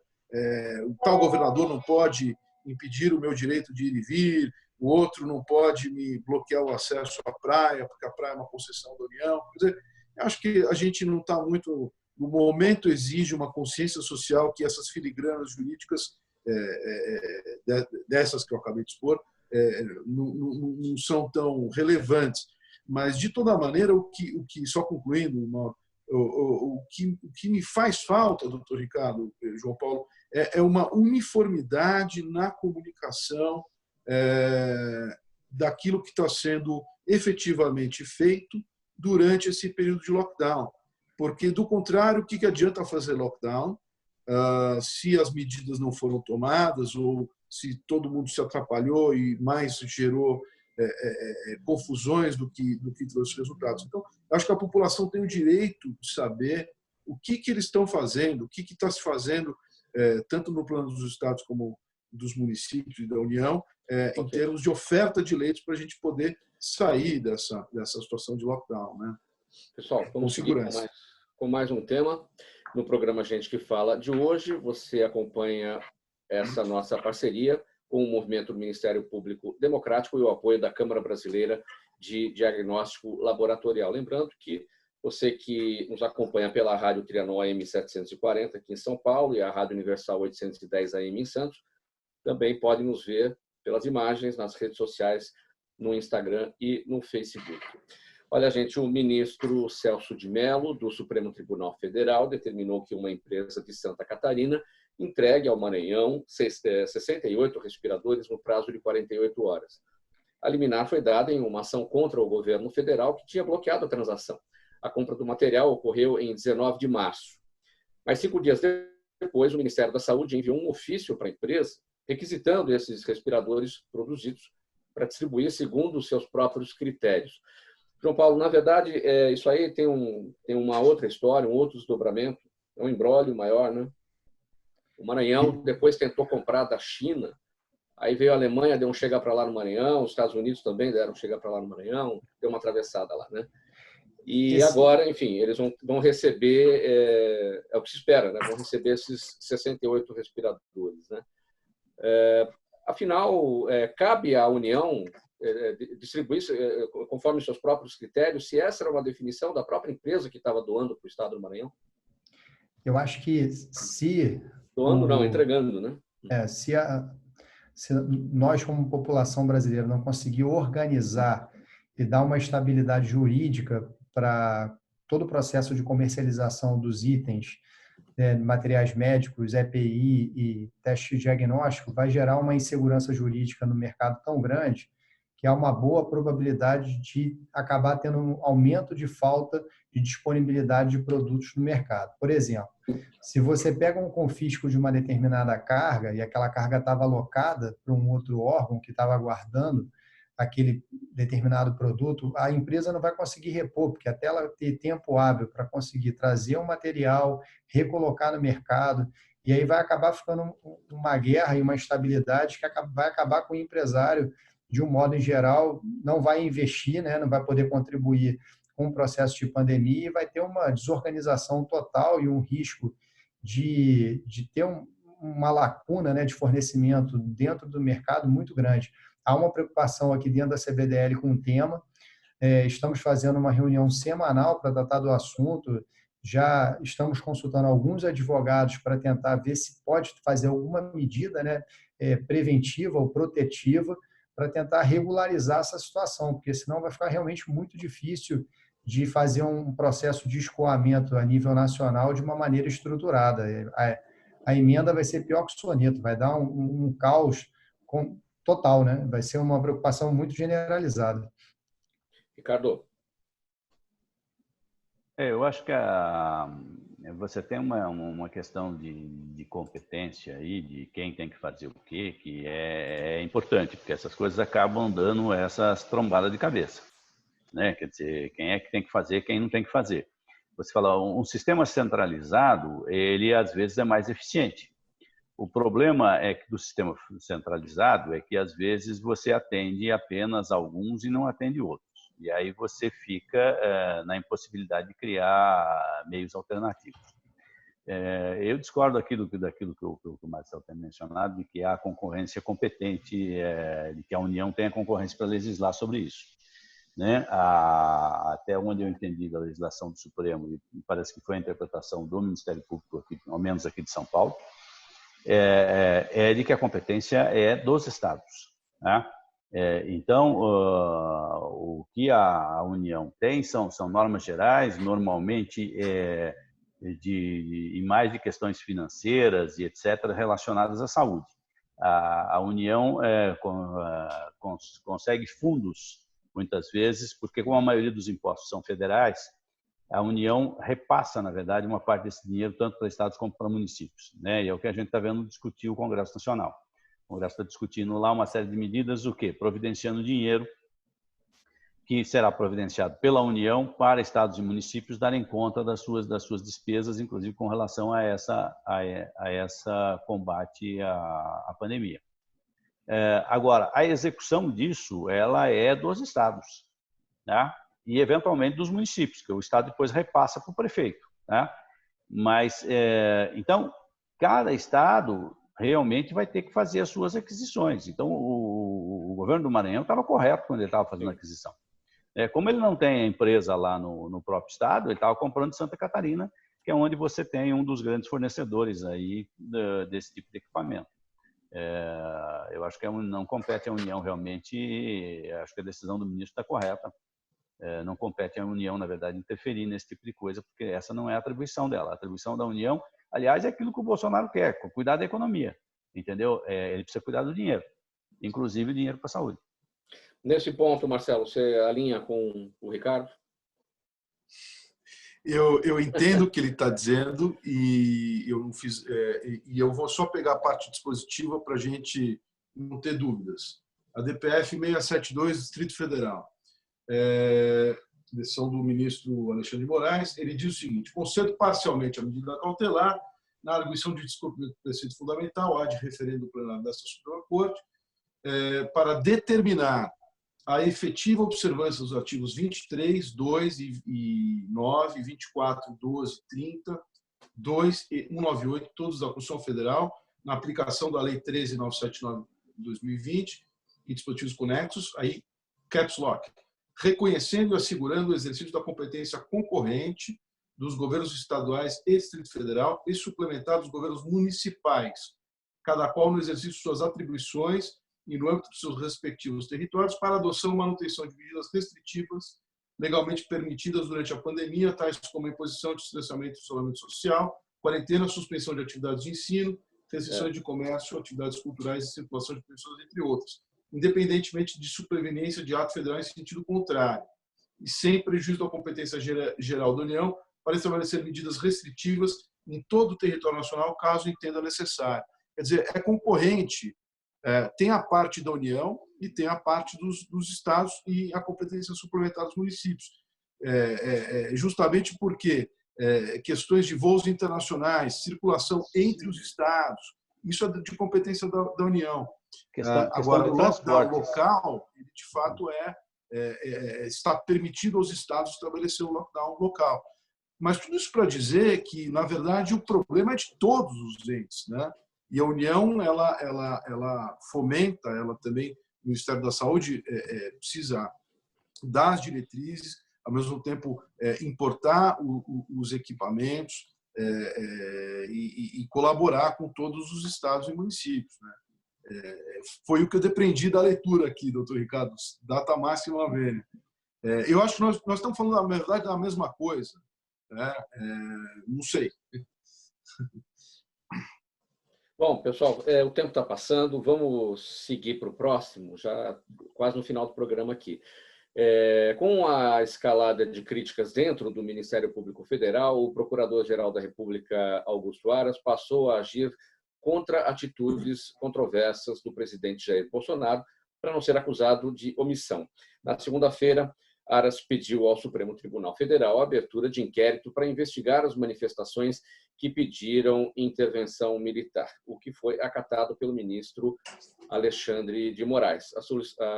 o tal governador não pode impedir o meu direito de ir e vir, o outro não pode me bloquear o acesso à praia, porque a praia é uma concessão da União. Quer dizer, eu acho que a gente não está muito... O momento exige uma consciência social que essas filigranas jurídicas, dessas que eu acabei de expor, não são tão relevantes. Mas, de toda maneira, só concluindo, o que me faz falta, doutor Ricardo, João Paulo, é uma uniformidade na comunicação daquilo que está sendo efetivamente feito durante esse período de lockdown. Porque, do contrário, o que adianta fazer lockdown se as medidas não foram tomadas ou se todo mundo se atrapalhou e mais gerou confusões do que trouxe resultados? Então, acho que a população tem o direito de saber o que eles estão fazendo, o que está se fazendo, tanto no plano dos estados como dos municípios e da União, em termos de oferta de leitos para a gente poder sair dessa situação de lockdown, né? Pessoal, vamos seguir com mais um tema no programa Gente que Fala de hoje. Você acompanha essa nossa parceria com o movimento do Ministério Público Democrático e o apoio da Câmara Brasileira de Diagnóstico Laboratorial. Lembrando que você que nos acompanha pela Rádio Trianon AM 740 aqui em São Paulo e a Rádio Universal 810 AM em Santos, também pode nos ver pelas imagens nas redes sociais, no Instagram e no Facebook. Olha, gente, o ministro Celso de Mello, do Supremo Tribunal Federal, determinou que uma empresa de Santa Catarina entregue ao Maranhão 68 respiradores no prazo de 48 horas. A liminar foi dada em uma ação contra o governo federal que tinha bloqueado a transação. A compra do material ocorreu em 19 de março. Mas 5 dias depois, o Ministério da Saúde enviou um ofício para a empresa requisitando esses respiradores produzidos para distribuir segundo os seus próprios critérios. João Paulo, na verdade, isso aí tem uma outra história, um outro desdobramento, é um imbróglio maior, né? O Maranhão depois tentou comprar da China, aí veio a Alemanha, deu um chega para lá no Maranhão, os Estados Unidos também deram um chega para lá no Maranhão, deu uma atravessada lá, né? E agora, enfim, eles vão receber, é o que se espera, né? Vão receber esses 68 respiradores, né? Afinal, cabe à União distribuísse conforme seus próprios critérios, se essa era uma definição da própria empresa que estava doando para o Estado do Maranhão? Eu acho que se... Doando não, entregando, né? Se nós, como população brasileira, não conseguir organizar e dar uma estabilidade jurídica para todo o processo de comercialização dos itens, materiais médicos, EPI e teste diagnóstico, vai gerar uma insegurança jurídica no mercado tão grande que há uma boa probabilidade de acabar tendo um aumento de falta de disponibilidade de produtos no mercado. Por exemplo, se você pega um confisco de uma determinada carga e aquela carga estava alocada para um outro órgão que estava aguardando aquele determinado produto, a empresa não vai conseguir repor, porque até ela ter tempo hábil para conseguir trazer um material, recolocar no mercado, e aí vai acabar ficando uma guerra e uma instabilidade que vai acabar com o empresário, de um modo em geral, não vai investir, né? Não vai poder contribuir com o processo de pandemia e vai ter uma desorganização total e um risco de ter uma lacuna, né, de fornecimento dentro do mercado muito grande. Há uma preocupação aqui dentro da CBDL com o tema. Estamos fazendo uma reunião semanal para tratar do assunto. Já estamos consultando alguns advogados para tentar ver se pode fazer alguma medida, né, preventiva ou protetiva para tentar regularizar essa situação, porque senão vai ficar realmente muito difícil de fazer um processo de escoamento a nível nacional de uma maneira estruturada. A emenda vai ser pior que o soneto, vai dar um caos total, né? Vai ser uma preocupação muito generalizada. Ricardo. Eu acho que você tem uma questão de competência aí, de quem tem que fazer o quê, que é importante, porque essas coisas acabam dando essas trombadas de cabeça, né? Quer dizer, quem é que tem que fazer, quem não tem que fazer. Você fala, um sistema centralizado, ele às vezes é mais eficiente. O problema é que do sistema centralizado é que às vezes você atende apenas alguns e não atende outros. E aí você fica na impossibilidade de criar meios alternativos. Eu discordo daquilo que o Marcelo tem mencionado, de que há concorrência competente, de que a União tem a concorrência para legislar sobre isso. Né? Até onde eu entendi da legislação do Supremo, e parece que foi a interpretação do Ministério Público, aqui, ao menos aqui de São Paulo, de que a competência é dos estados. Né? Então, o que a União tem são normas gerais, normalmente e mais de questões financeiras e etc., relacionadas à saúde. A União consegue fundos, muitas vezes, porque como a maioria dos impostos são federais, a União repassa, na verdade, uma parte desse dinheiro tanto para estados como para municípios. Né? E é o que a gente está vendo discutir o Congresso Nacional. O Congresso está discutindo lá uma série de medidas, o quê? Providenciando dinheiro que será providenciado pela União para estados e municípios darem conta das suas despesas, inclusive com relação a essa combate à pandemia. Agora, a execução disso, ela é dos estados, né? E eventualmente dos municípios, que o estado depois repassa para o prefeito, né? Mas, então, cada estado realmente vai ter que fazer as suas aquisições. Então, o governo do Maranhão estava correto quando ele estava fazendo a aquisição. Como ele não tem a empresa lá no próprio estado, ele estava comprando de Santa Catarina, que é onde você tem um dos grandes fornecedores aí desse tipo de equipamento. Eu acho que não compete à União realmente, acho que a decisão do ministro está correta. Não compete à União, na verdade, interferir nesse tipo de coisa, porque essa não é a atribuição dela. A atribuição da União, aliás, é aquilo que o Bolsonaro quer, cuidar da economia, entendeu? Ele precisa cuidar do dinheiro, inclusive o dinheiro para a saúde. Nesse ponto, Marcelo, você alinha com o Ricardo? Eu entendo o que ele está dizendo e eu não fiz, e eu vou só pegar a parte dispositiva para a gente não ter dúvidas. A DPF 672, Distrito Federal, decisão do ministro Alexandre de Moraes, ele diz o seguinte: concedo parcialmente a medida cautelar na arguição de descumprimento do preceito fundamental, há de referendo plenário desta Suprema Corte, para determinar a efetiva observância dos artigos 23, 2 e 9, 24, 12, 30, 2 e 198, todos da Constituição Federal, na aplicação da Lei 13.979 de 2020 e dispositivos conexos. Aí caps lock, reconhecendo e assegurando o exercício da competência concorrente dos governos estaduais e Distrito Federal e suplementar dos governos municipais, cada qual no exercício de suas atribuições e no âmbito de seus respectivos territórios, para adoção e manutenção de medidas restritivas legalmente permitidas durante a pandemia, tais como a imposição de distanciamento e isolamento social, quarentena, suspensão de atividades de ensino, restrições de comércio, atividades culturais e circulação de pessoas, entre outras, independentemente de superveniência de ato federal em sentido contrário, e sem prejuízo da competência geral da União, para estabelecer medidas restritivas em todo o território nacional, caso entenda necessário. Quer dizer, é concorrente, tem a parte da União e tem a parte dos estados e a competência suplementar dos municípios. Justamente porque questões de voos internacionais, circulação entre os estados, isso é de competência da União. Agora, o lockdown local, ele, de fato, está permitido aos estados estabelecer o lockdown local. Mas tudo isso para dizer que, na verdade, o problema é de todos os entes, né? E a União, ela fomenta, ela também, o Ministério da Saúde precisa dar as diretrizes, ao mesmo tempo importar os equipamentos e colaborar com todos os estados e municípios, né? Foi o que eu deprendi da leitura aqui, doutor Ricardo, data máxima vênia. Eu acho que nós estamos falando, na verdade, da mesma coisa. Não sei. Bom, pessoal, o tempo está passando, vamos seguir para o próximo, já quase no final do programa aqui. Com a escalada de críticas dentro do Ministério Público Federal, o Procurador-Geral da República, Augusto Aras, passou a agir contra atitudes controversas do presidente Jair Bolsonaro para não ser acusado de omissão. Na segunda-feira, Aras pediu ao Supremo Tribunal Federal a abertura de inquérito para investigar as manifestações que pediram intervenção militar, o que foi acatado pelo ministro Alexandre de Moraes. A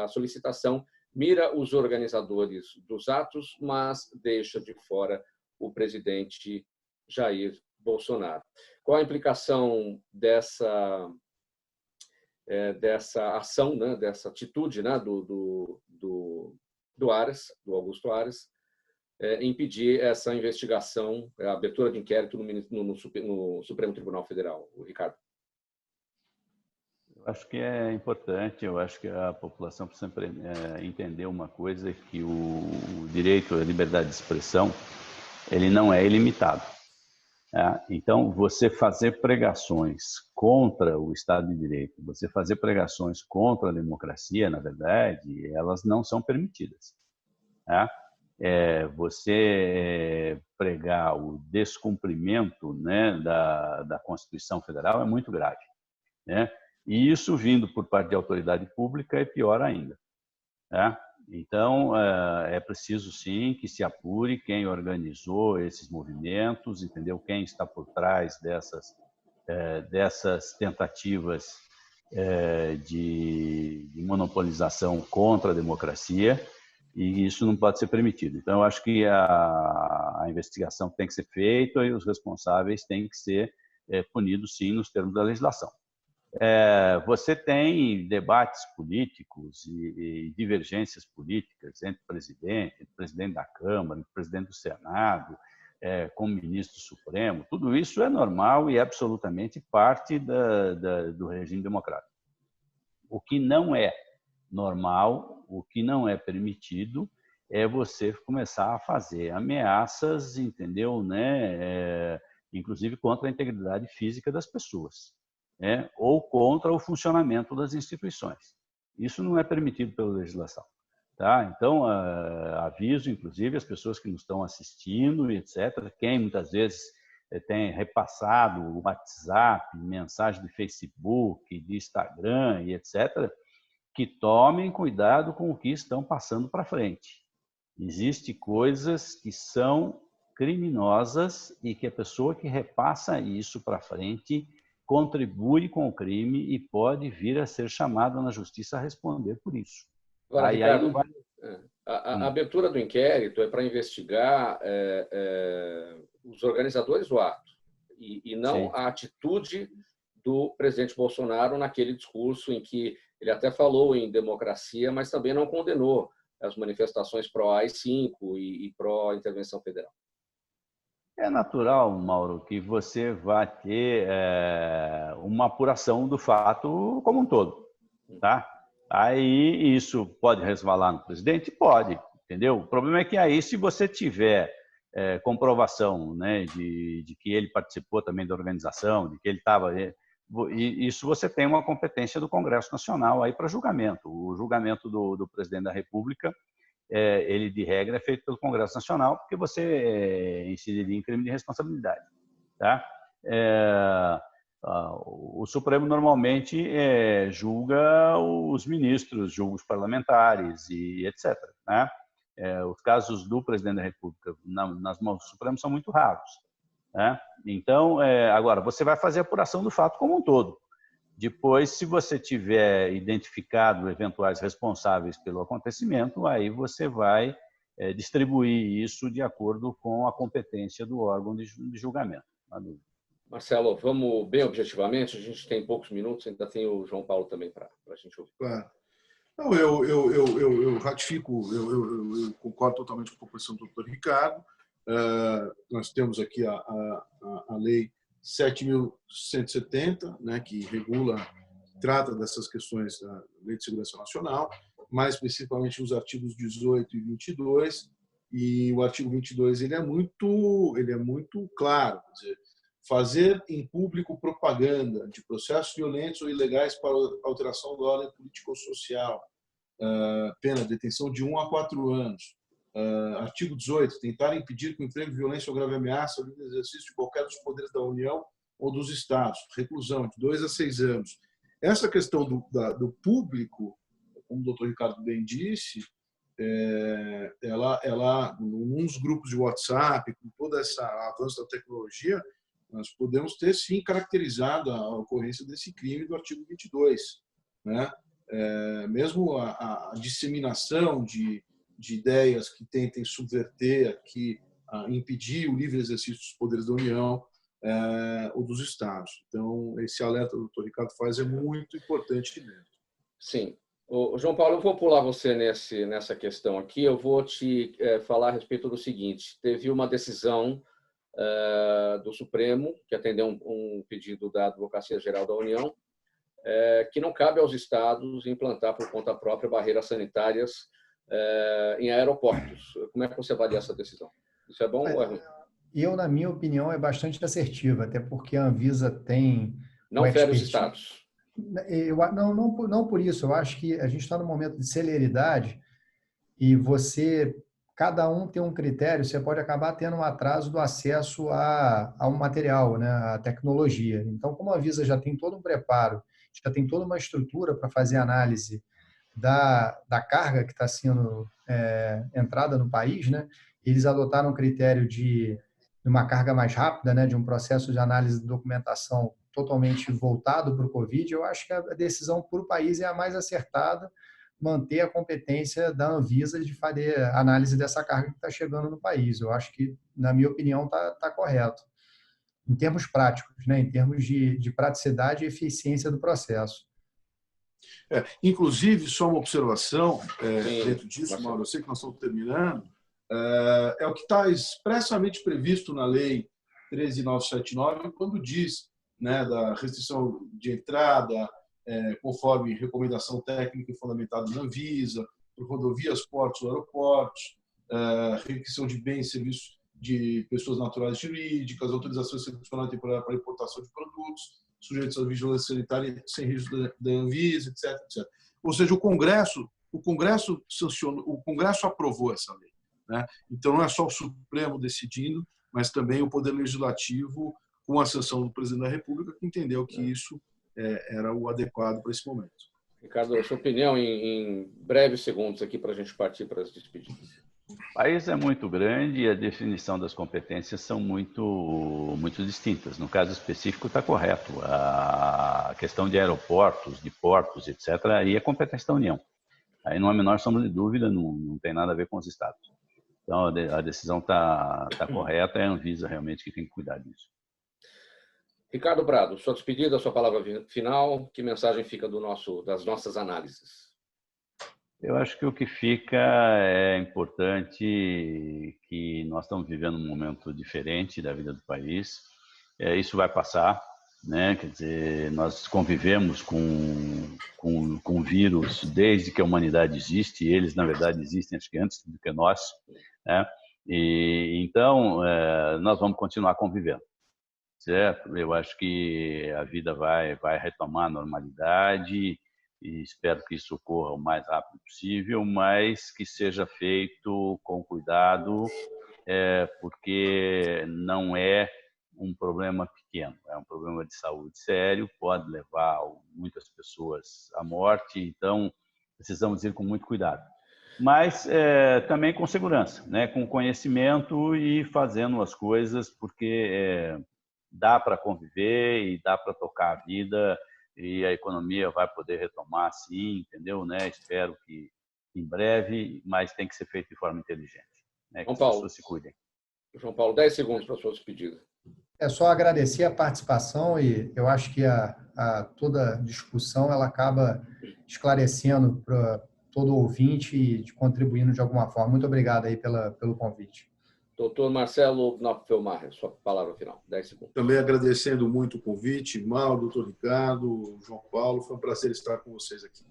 solicitação mira os organizadores dos atos, mas deixa de fora o presidente Jair Bolsonaro. Qual a implicação dessa ação, né, dessa atitude, né, do Aras, do Augusto Aras, impedir essa investigação, a abertura de inquérito no Supremo Tribunal Federal, o Ricardo? Eu acho que é importante, eu acho que a população precisa entender uma coisa, que o direito à liberdade de expressão, ele não é ilimitado. Então, você fazer pregações contra o Estado de Direito, você fazer pregações contra a democracia, na verdade, elas não são permitidas. Você pregar o descumprimento, né, da Constituição Federal é muito grave, né? E isso, vindo por parte de autoridade pública, é pior ainda. Então, é preciso, sim, que se apure quem organizou esses movimentos, entendeu? Quem está por trás dessas tentativas de monopolização contra a democracia, e isso não pode ser permitido. Então, eu acho que a investigação tem que ser feita e os responsáveis têm que ser punidos, sim, nos termos da legislação. Você tem debates políticos e divergências políticas entre o presidente da Câmara, o presidente do Senado, com o ministro Supremo. Tudo isso é normal e absolutamente parte do regime democrático. O que não é normal, o que não é permitido, é você começar a fazer ameaças, entendeu, né? Inclusive contra a integridade física das pessoas. Ou contra o funcionamento das instituições. Isso não é permitido pela legislação. Tá? Então, aviso, inclusive, as pessoas que nos estão assistindo, etc., quem muitas vezes tem repassado o WhatsApp, mensagem de Facebook, de Instagram e etc., que tomem cuidado com o que estão passando para frente. Existem coisas que são criminosas e que a pessoa que repassa isso para frente contribui com o crime e pode vir a ser chamada na justiça a responder por isso. Agora, Ricardo, a abertura do inquérito é para investigar os organizadores do ato e não Sim. a atitude do presidente Bolsonaro naquele discurso em que ele até falou em democracia, mas também não condenou as manifestações pró-AI-5 e pró-intervenção federal? É natural, Mauro, que você vai ter uma apuração do fato como um todo, tá? Aí isso pode resvalar no presidente? Pode, entendeu? O problema é que aí, se você tiver comprovação, né, de que ele participou também da organização, de que ele estava... Isso você tem uma competência do Congresso Nacional aí para julgamento. O julgamento do presidente da República, ele de regra é feito pelo Congresso Nacional, porque você incidiria em crime de responsabilidade, tá? O Supremo normalmente julga os ministros, julga os parlamentares e etc, né? Os casos do presidente da República nas mãos do Supremo são muito raros, né? Então, agora, você vai fazer a apuração do fato como um todo. Depois, se você tiver identificado eventuais responsáveis pelo acontecimento, aí você vai distribuir isso de acordo com a competência do órgão de julgamento. Marcelo, vamos bem objetivamente, a gente tem poucos minutos, ainda tem o João Paulo também para a gente ouvir. Claro. Não, eu ratifico, eu concordo totalmente com a posição do doutor Ricardo. Nós temos aqui a Lei 7.170, né, que trata dessas questões da Lei de Segurança Nacional, mais especificamente os artigos 18 e 22. E o artigo 22 ele é muito claro, quer dizer, fazer em público propaganda de processos violentos ou ilegais para alteração da ordem político-social, pena de detenção de 1 a 4 anos. Artigo 18, tentar impedir que o emprego, violência ou grave ameaça ou livre exercício de qualquer dos poderes da União ou dos Estados, reclusão de 2 a 6 anos. Essa questão do público, como o doutor Ricardo bem disse, ela, nos grupos de WhatsApp, com todo esse avanço da tecnologia, nós podemos ter, sim, caracterizado a ocorrência desse crime do artigo 22, né? Mesmo a disseminação de ideias que tentem subverter, que impedir o livre exercício dos poderes da União ou dos Estados. Então, esse alerta que o doutor Ricardo faz é muito importante mesmo. Sim. João Paulo, eu vou pular você nessa questão aqui. Eu vou te falar a respeito do seguinte. Teve uma decisão do Supremo, que atendeu um pedido da Advocacia Geral da União, que não cabe aos estados implantar por conta própria barreiras sanitárias em aeroportos. Como é que você avalia essa decisão? Isso é bom ou é ruim? Na minha opinião, é bastante assertiva, até porque a Anvisa tem... Não fere os estados. Não por isso. Eu acho que a gente está num momento de celeridade e cada um tem um critério, você pode acabar tendo um atraso do acesso a um material, né, a tecnologia. Então, como a Anvisa já tem todo um preparo, já tem toda uma estrutura para fazer análise da carga que está sendo entrada no país, né, eles adotaram um critério de uma carga mais rápida, né, de um processo de análise de documentação totalmente voltado para o Covid. Eu acho que a decisão para o país é a mais acertada, manter a competência da Anvisa de fazer análise dessa carga que está chegando no país. Eu acho que, na minha opinião, está correto. Em termos práticos, né? Em termos de praticidade e eficiência do processo. Inclusive, só uma observação dentro disso, Mauro, eu sei que nós estamos terminando, é o que está expressamente previsto na Lei 13.979, quando diz, né, da restrição de entrada, conforme recomendação técnica fundamentada na Anvisa, por rodovias, portos ou aeroportos, requisição de bens e serviços de pessoas naturais e jurídicas, autorização excepcional temporária para importação de produtos, sujeitos à vigilância sanitária sem registro da Anvisa, etc, etc. Ou seja, o Congresso sancionou, o Congresso aprovou essa lei, né? Então não é só o Supremo decidindo, mas também o Poder Legislativo, com a sanção do Presidente da República, que entendeu que isso era o adequado para esse momento. Ricardo, a sua opinião em breves segundos aqui para a gente partir para as despedidas. O país é muito grande e a definição das competências são muito distintas. No caso específico, está correto. A questão de aeroportos, de portos, etc., aí é competência da União. Aí não há a menor sombra de dúvida, não tem nada a ver com os estados. Então, a decisão está correta, é a Anvisa realmente que tem que cuidar disso. Ricardo Prado, sua despedida, sua palavra final, que mensagem fica das nossas análises? Eu acho que o que fica é importante que nós estamos vivendo um momento diferente da vida do país. Isso vai passar, né? Quer dizer, nós convivemos com o vírus desde que a humanidade existe, e eles, na verdade, existem, acho que antes do que nós, né? E então, nós vamos continuar convivendo, certo? Eu acho que a vida vai retomar a normalidade e espero que isso ocorra o mais rápido possível, mas que seja feito com cuidado, porque não é um problema pequeno, é um problema de saúde sério, pode levar muitas pessoas à morte, então precisamos ir com muito cuidado. Mas também com segurança, né? Com conhecimento e fazendo as coisas, porque dá para conviver e dá para tocar a vida e a economia vai poder retomar, sim, entendeu? Né? Espero que em breve, mas tem que ser feito de forma inteligente, né? Que as pessoas se cuidem. João Paulo, 10 segundos para a sua despedida. É só agradecer a participação e eu acho que toda discussão ela acaba esclarecendo para todo ouvinte e contribuindo de alguma forma. Muito obrigado aí pelo convite. Doutor Marcelo Knopfelmacher, sua palavra final, 10 segundos. Também agradecendo muito o convite, Mauro, doutor Ricardo, João Paulo, foi um prazer estar com vocês aqui.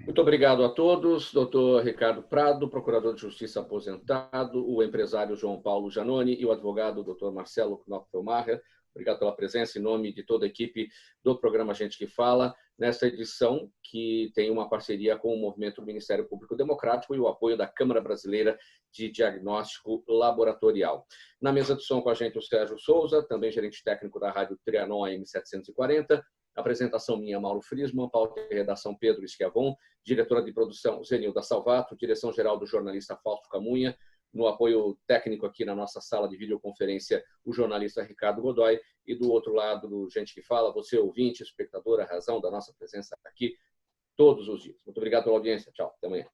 Muito obrigado a todos. Doutor Ricardo Prado, procurador de justiça aposentado, o empresário João Paulo Giannoni e o advogado doutor Marcelo Knopfelmacher. Obrigado pela presença em nome de toda a equipe do programa Gente que Fala, nesta edição que tem uma parceria com o Movimento do Ministério Público Democrático e o apoio da Câmara Brasileira de Diagnóstico Laboratorial. Na mesa de som com a gente o Sérgio Souza, também gerente técnico da Rádio Trianon AM 740, apresentação minha, Mauro Friesman, pauta e redação Pedro Schiavon, diretora de produção Zenilda Salvato, direção-geral do jornalista Fausto Camunha, no apoio técnico aqui na nossa sala de videoconferência, o jornalista Ricardo Godoy, e do outro lado do Gente que Fala, você ouvinte, espectador, a razão da nossa presença aqui todos os dias. Muito obrigado pela audiência. Tchau, até amanhã.